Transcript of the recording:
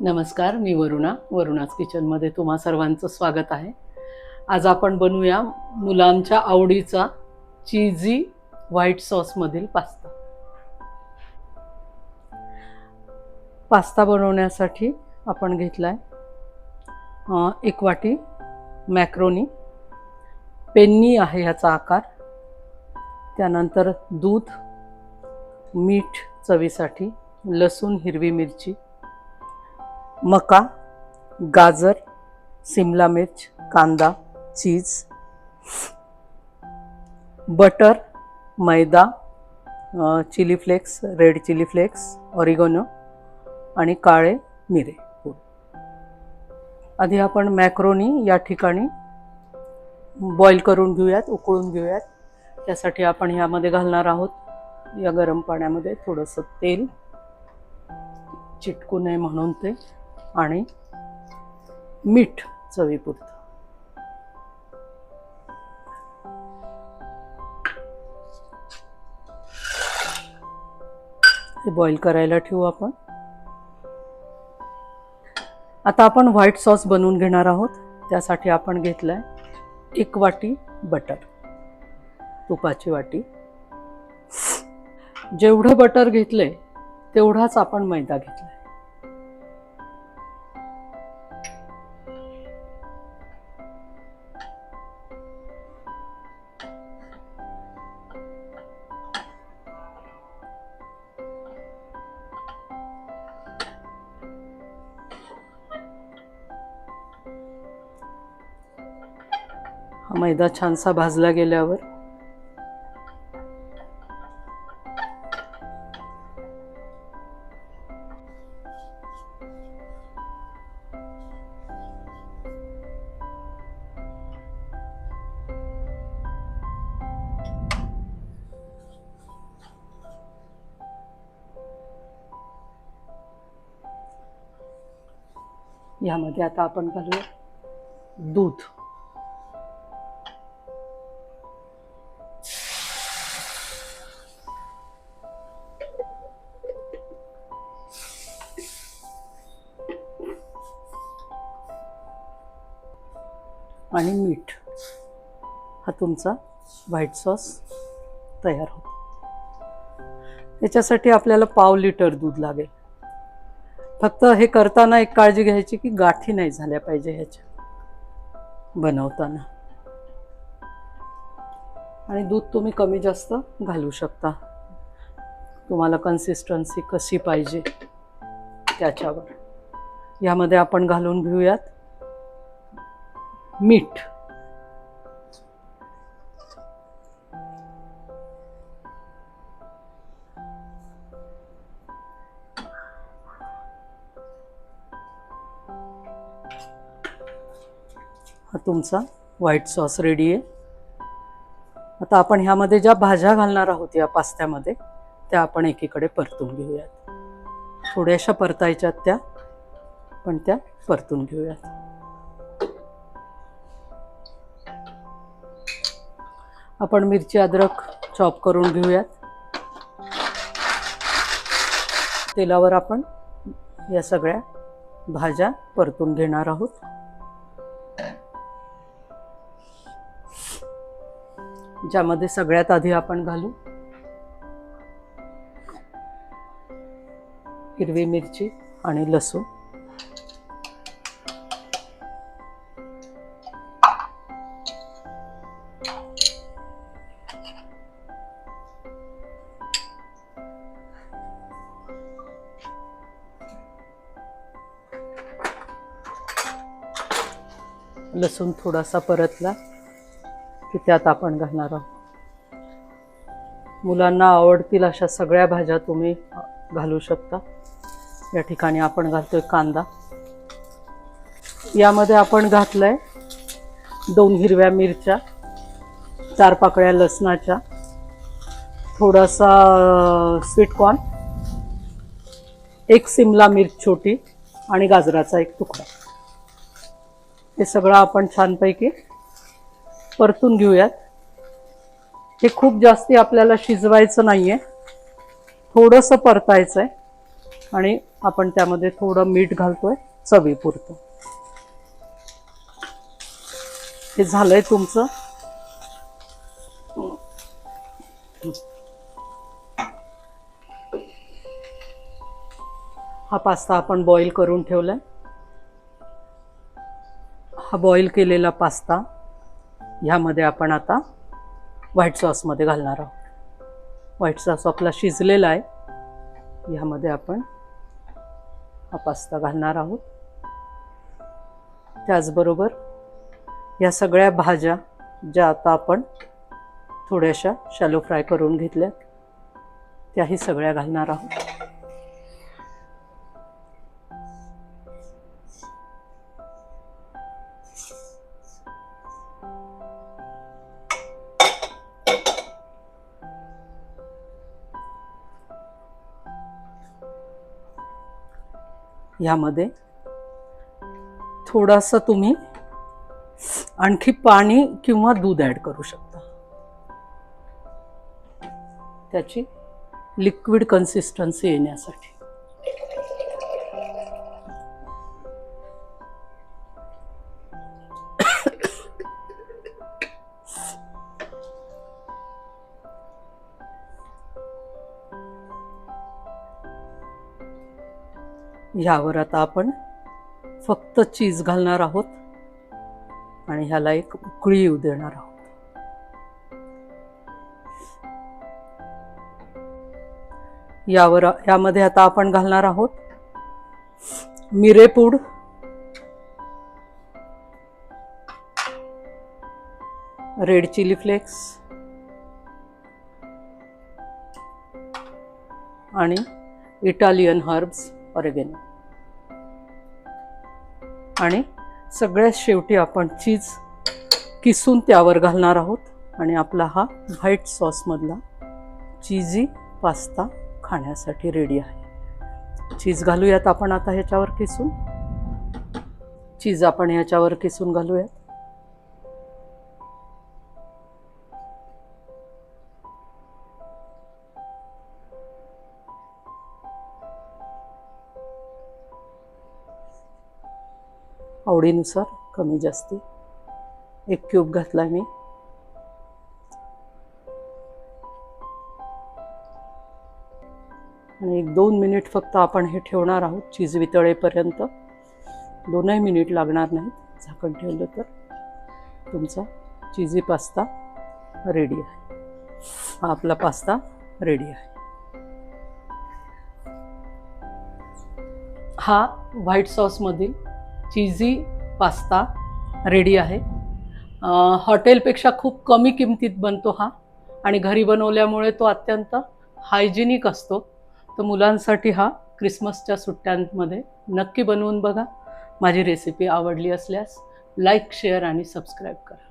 नमस्कार, मी वरुणाज किचनमध्ये तुम्हा सर्वांचं स्वागत आहे. आज आपण बनवूया मुलांच्या आवडीचा चीजी व्हाईट सॉसमधील पास्ता. पास्ता बनवण्यासाठी आपण घेतलाय 1 वाटी मॅक्रोनी, पेन्नी आहे ह्याचा आकार. त्यानंतर दूध, मीठ चवीसाठी, लसूण, हिरवी मिरची, मका, गाजर, सिमला मिर्च, कांदा, चीज, बटर, मैदा, chilli flakes, red chilli flakes, oregano आणि काळे मिरे. आधी आपण मॅक्रोनी या ठिकाणी बॉईल करून घेऊयात, उकळून घेऊयात. त्यासाठी आपण ह्यामध्ये घालणार आहोत या गरम पाण्यामध्ये थोडंसं तेल, चिटकू नये म्हणून ते, आणि मीठ चवीपुरतं. हे बॉईल करायला ठेवू आपण. आता आपण व्हाईट सॉस बनवून घेणार आहोत. त्यासाठी आपण घेतलाय 1 वाटी बटर, तुपाची वाटी. जेवढं बटर घेतलंय तेवढाच आपण मैदा घेतलाय. हा मैदा छानसा भाजला गेल्यावर यामध्ये आता आपण घालूया दूध. आणि मीठ. हा तुमचा व्हाईट सॉस तयार होतो. याच्यासाठी आपल्याला 1/2 लिटर दूध लागेल. फक्त हे करताना एक काळजी घ्यायची की गाठी नाही झाल्या पाहिजे ह्याच्या बनवताना. आणि दूध तुम्ही कमी जास्त घालू शकता, तुम्हाला कन्सिस्टन्सी कशी पाहिजे त्याच्यावर. यामध्ये आपण घालून घेऊयात मीठ. हा तुमचा व्हाईट सॉस रेडी आहे. आता आपण ह्यामध्ये ज्या भाज्या घालणार आहोत या पास्त्यामध्ये त्या आपण एकीकडे परतून घेऊयात. थोड्याशा परतायच्यात त्या, पण त्या परतून घेऊयात. आपण मिरची अद्रक चॉप करून घेऊयात. तेलावर आपण या सगळ्या भाज्या परतून घेणार आहोत. ज्यामध्ये सगळ्यात आधी आपण घालू हिरवी मिरची आणि लसूण. लसूण थोडासा परतला की त्यात आपण घालणार आहोत. मुलांना आवडतील अशा सगळ्या भाज्या तुम्ही घालू शकता. या ठिकाणी आपण घालतोय कांदा. यामध्ये आपण घातलंय 2 हिरव्या मिरच्या, 4 पाकळ्या लसणाच्या, थोडासा स्वीट कॉर्न, 1 सिमला मिर्च छोटी आणि गाजराचा 1 तुकडा. हे सगळं आपण छानपैकी परतून घेऊयात. हे खूप जास्ती आपल्याला शिजवायचं नाहीये, थोडंसं परतायचंय. आणि आपण त्यामध्ये थोडं मीठ घालतोय चवीपुरतं. हे झालंय तुमचं. हा पास्ता आपण बॉईल करून ठेवलाय. हा बॉईल केलेला पास्ता ह्यामध्ये आपण आता व्हाईट सॉसमध्ये घालणार आहोत. व्हाईट सॉस आपला शिजलेला आहे. ह्यामध्ये आपण हा पास्ता घालणार आहोत. त्याचबरोबर या सगळ्या भाज्या ज्या आता आपण थोड्याशा शॅलो फ्राय करून घेतल्यात त्याही सगळ्या घालणार आहोत. यामध्ये थोडंसं तुम्ही आणखी पाणी किंवा दूध ॲड करू शकता. त्याची लिक्विड कन्सिस्टन्सी येण्यासाठी. ह्यावर आता आपण फक्त चीज घालणार आहोत आणि ह्याला एक उकळी येऊ देणार आहोत. यामध्ये आता आपण घालणार आहोत मिरेपूड, रेड चिली फ्लेक्स आणि इटालियन हर्ब्स ऑरेगेनो. आणि सगळ्यात शेवटी आपण चीज किसून त्यावर घालणार आहोत आणि आपला हा व्हाईट सॉसमधला चीजी पास्ता खाण्यासाठी रेडी आहे. चीज घालूयात आपण आता ह्याच्यावर किसून. चीज आपण ह्याच्यावर किसून घालूयात. आवडीनुसार कमी जास्ती. एक क्यूब घातला मी. आणि 1-2 मिनिट फक्त आपण हे ठेवणार आहोत चीज वितळेपर्यंत. 2 मिनिट लागणार नाहीत. झाकण ठेवलं तर तुमचा चीजी पास्ता रेडी आहे. हा आपला पास्ता रेडी आहे. हा व्हाईट सॉसमधील चीजी पास्ता रेडी आहे. हॉटेलपेक्षा खूप कमी किमतीत बनतो हा आणि घरी बनवल्यामुळे तो अत्यंत हायजिनिक असतो. तर मुलांसाठी हा क्रिसमसच्या सुट्ट्यांमध्ये नक्की बनवून बघा. माझी रेसिपी आवडली असल्यास लाईक, शेअर आणि सबस्क्राईब करा.